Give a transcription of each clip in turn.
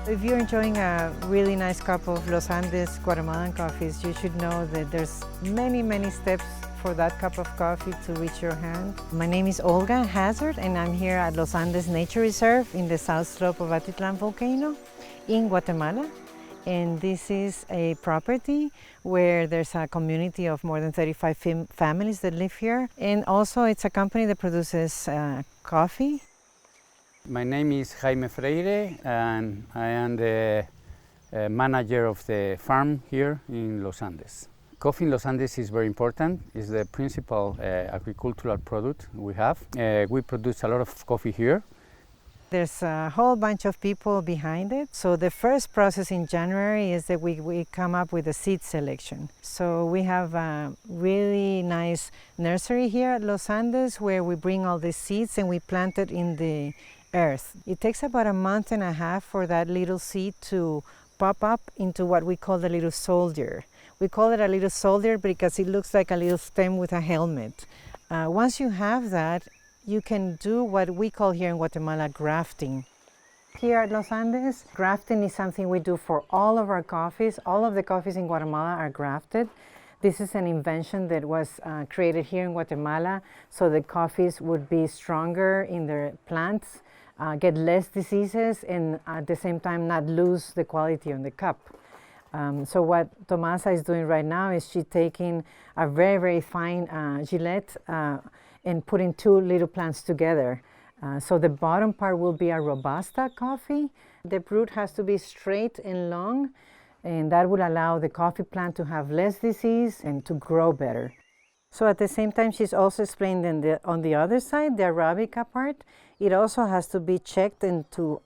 If you're enjoying a really nice cup of Los Andes Guatemalan coffees, you should know that there's many steps for that cup of coffee to reach your hand. My name is Olga Hazard and I'm here at Los Andes Nature Reserve in the south slope of Atitlan volcano in Guatemala. And this is a property where there's a community of more than 35 families that live here. And also it's a company that produces coffee. My name is Jaime Freire and I am the manager of the farm here in Los Andes. Coffee in Los Andes is very important. It's the principal agricultural product we have. We produce a lot of coffee here. There's a whole bunch of people behind it. So the first process in January is that we come up with a seed selection. So we have a really nice nursery here at Los Andes where we bring all the seeds and we plant it in the earth. It takes about a month and a half for that little seed to pop up into what we call the little soldier. We call it a little soldier because it looks like a little stem with a helmet. Once you have that, you can do what we call here in Guatemala grafting. Here at Los Andes, grafting is something we do for all of our coffees. All of the coffees in Guatemala are grafted. This is an invention that was created here in Guatemala so the coffees would be stronger in their plants, get less diseases, and at the same time not lose the quality on the cup. So what Tomasa is doing right now is she's taking a very fine gillette and putting two little plants together. So the bottom part will be a Robusta coffee. The root has to be straight and long, and that will allow the coffee plant to have less disease and to grow better. So at the same time, she's also explained on the other side, the Arabica part, it also has to be checked and to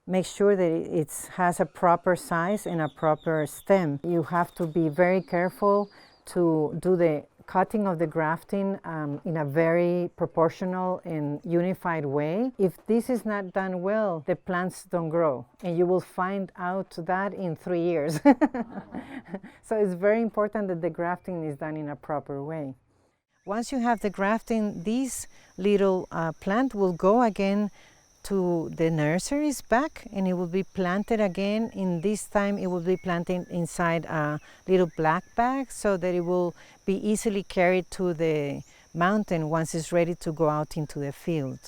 make sure that it has a proper size and a proper stem. You have to be very careful to do the cutting of the grafting in a very proportional and unified way. If this is not done well, the plants don't grow, and you will find out that in 3 years. So it's very important that the grafting is done in a proper way. Once you have the grafting, this little plant will go again to the nurseries back and it will be planted again. In this time it will be planted inside a little black bag so that it will be easily carried to the mountain once it's ready to go out into the field.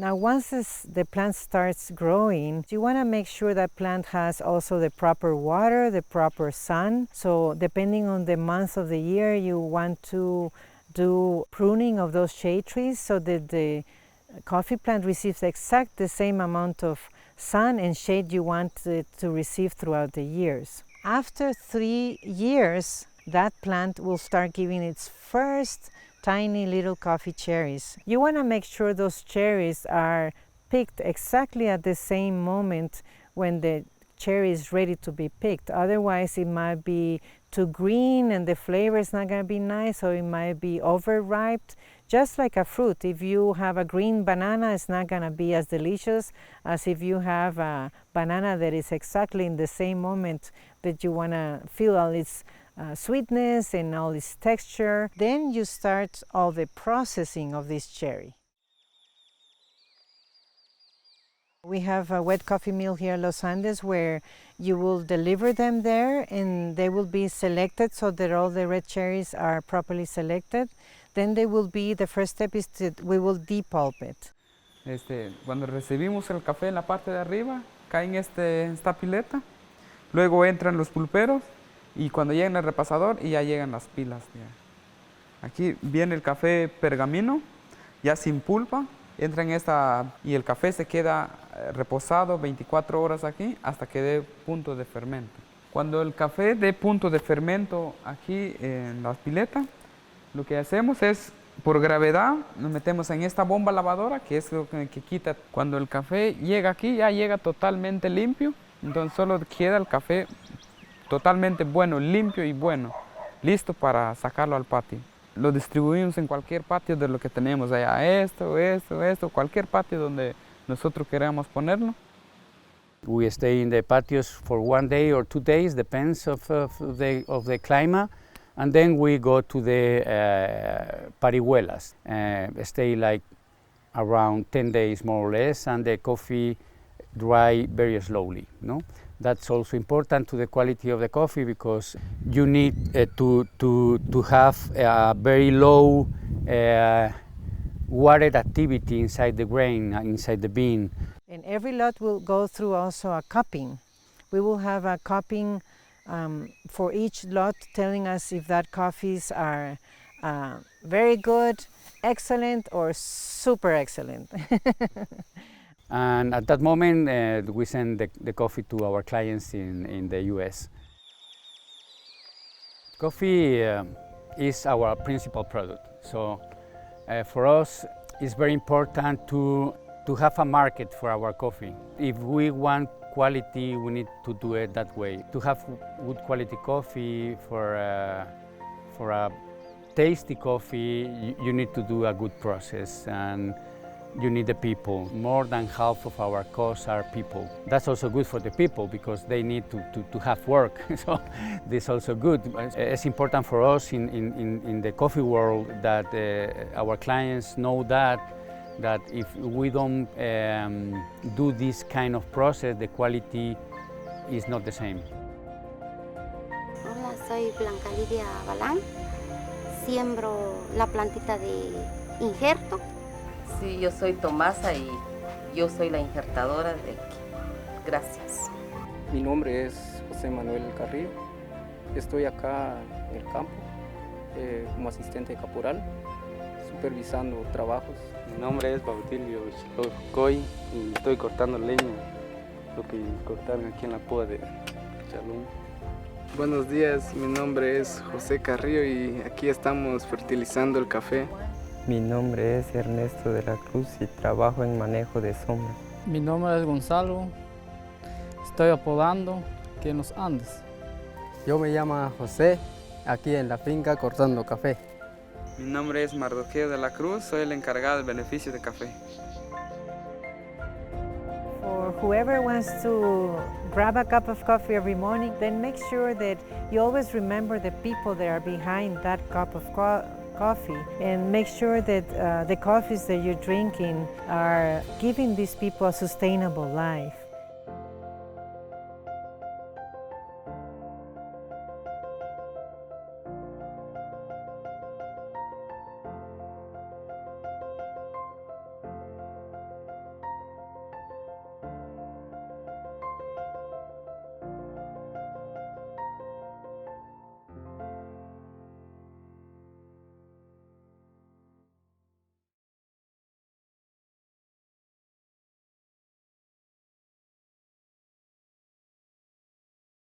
Now once the plant starts growing, you want to make sure that plant has also the proper water, the proper sun. So depending on the month of the year, you want to do pruning of those shade trees so that the coffee plant receives the same amount of sun and shade you want it to receive throughout the years. After 3 years, that plant will start giving its first tiny little coffee cherries. You want to make sure those cherries are picked exactly at the same moment when the cherry is ready to be picked. Otherwise, it might be too green and the flavor is not going to be nice, or it might be overripe. Just like a fruit, if you have a green banana, it's not going to be as delicious as if you have a banana that is exactly in the same moment that you want to feel all its sweetness and all its texture. Then you start all the processing of this cherry. We have a wet coffee mill here in Los Andes where you will deliver them there and they will be selected so that all the red cherries are properly selected. Then they will be, the first step is that we will depulp it. Cuando recibimos el café en la parte de arriba, cae en esta pileta, luego entran los pulperos y cuando llegan al repasador y ya llegan las pilas. Aquí viene el café pergamino, ya sin pulpa, entra en esta y el café se queda reposado 24 horas aquí hasta que dé punto de fermento. Cuando el café dé punto de fermento aquí en la pileta, lo que hacemos es, por gravedad, nos metemos en esta bomba lavadora, que es lo que quita. Cuando el café llega aquí, ya llega totalmente limpio, entonces solo queda el café totalmente bueno, limpio y bueno, listo para sacarlo al patio. Lo distribuimos en cualquier patio de lo que tenemos allá, cualquier patio donde nosotros queramos ponerlo. We stay in the patios for 1 day or 2 days, depends of the climate. And then we go to the parihuelas, stay like around 10 days more or less, and the coffee dry very slowly. No? That's also important to the quality of the coffee because you need to have a very low water activity inside the grain, inside the bean. And every lot will go through also a cupping. We will have a cupping for each lot telling us if that coffees are very good, excellent, or super excellent. And at that moment, we send the coffee to our clients in the US. Coffee is our principal product. So for us, it's very important to have a market for our coffee. If we want quality, we need to do it that way. To have good quality coffee, for a tasty coffee, you need to do a good process, and you need the people. More than half of our costs are people. That's also good for the people because they need to have work. So this is also good. It's important for us in the coffee world that our clients know that if we don't do this kind of process, the quality is not the same. Hola, soy Blanca Lidia Balán. Siembro la plantita de injerto. Sí, yo soy Tomasa y yo soy la injertadora de aquí. Gracias. Mi nombre es José Manuel Carrillo. Estoy acá en el campo como asistente caporal, supervisando trabajos. Mi nombre es Bautilio Coy y estoy cortando leña, lo que cortaron aquí en la púa de Chalún. Buenos días, mi nombre es José Carrillo y aquí estamos fertilizando el café. Mi nombre es Ernesto de la Cruz y trabajo en manejo de sombra. Mi nombre es Gonzalo, estoy apodando aquí en los Andes. Yo me llamo José, aquí en la finca cortando café. Mi nombre es Mardoqueo de la Cruz, soy el encargado del beneficio de café. For whoever wants to grab a cup of coffee every morning, then make sure that you always remember the people that are behind that cup of coffee, and make sure that the coffees that you're drinking are giving these people a sustainable life.